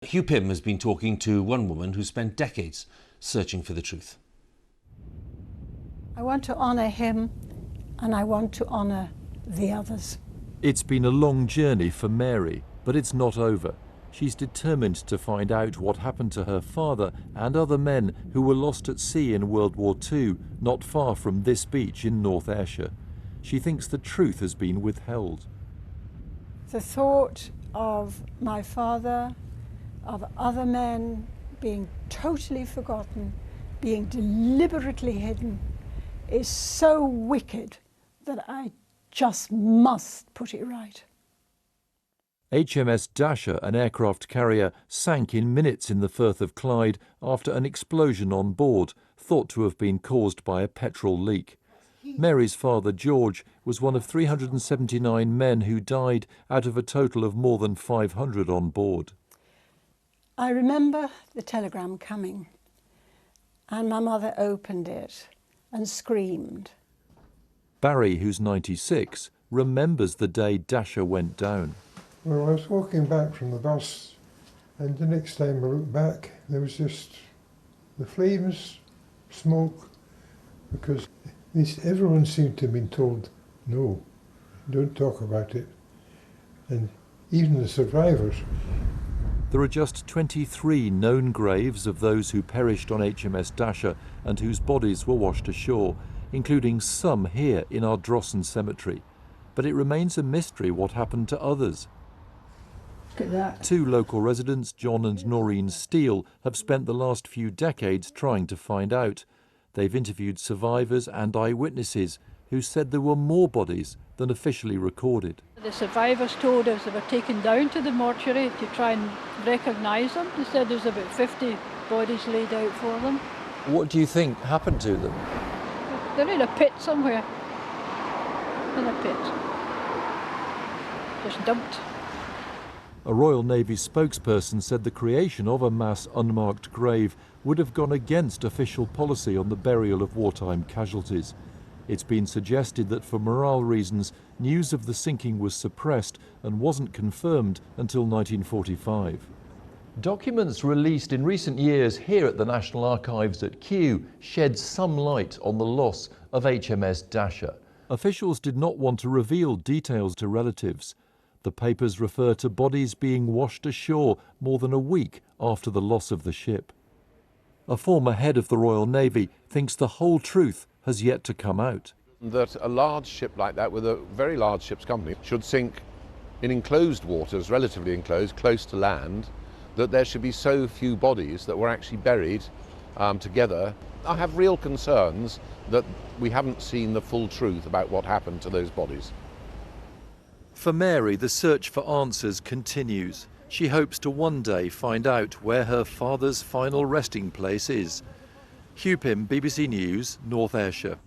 Hugh Pym has been talking to one woman who spent decades searching for the truth. I want to honour him and I want to honour the others. It's been a long journey for Mary, but it's not over. She's determined to find out what happened to her father and other men who were lost at sea in World War II, not far from this beach in North Ayrshire. She thinks the truth has been withheld. The thought of my father, of other men being totally forgotten, being deliberately hidden, is so wicked that I just must put it right. HMS Dasher, an aircraft carrier, sank in minutes in the Firth of Clyde after an explosion on board, thought to have been caused by a petrol leak. Mary's father, George, was one of 379 men who died out of a total of more than 500 on board. I remember the telegram coming, and my mother opened it and screamed. Barry, who's 96, remembers the day Dasher went down. Well, I was walking back from the bus, and the next time I looked back, there was just the flames, smoke, because everyone seemed to have been told, no, don't talk about it. And even the survivors. There are just 23 known graves of those who perished on HMS Dasher and whose bodies were washed ashore, including some here in Ardrossan Cemetery. But it remains a mystery what happened to others. Look at that. Two local residents, John and Noreen Steele, have spent the last few decades trying to find out. They've interviewed survivors and eyewitnesses who said there were more bodies than officially recorded. The survivors told us they were taken down to the mortuary to try and recognise them. They said there's about 50 bodies laid out for them. What do you think happened to them? They're in a pit somewhere. In a pit. Just dumped. A Royal Navy spokesperson said the creation of a mass unmarked grave would have gone against official policy on the burial of wartime casualties. It's been suggested that for morale reasons, news of the sinking was suppressed and wasn't confirmed until 1945. Documents released in recent years here at the National Archives at Kew shed some light on the loss of HMS Dasher. Officials did not want to reveal details to relatives. The papers refer to bodies being washed ashore more than a week after the loss of the ship. A former head of the Royal Navy thinks the whole truth has yet to come out. That a large ship like that, with a very large ship's company, should sink in enclosed waters, relatively enclosed, close to land, that there should be so few bodies that were actually buried together. I have real concerns that we haven't seen the full truth about what happened to those bodies. For Mary, the search for answers continues. She hopes to one day find out where her father's final resting place is. Hugh Pym, BBC News, North Ayrshire.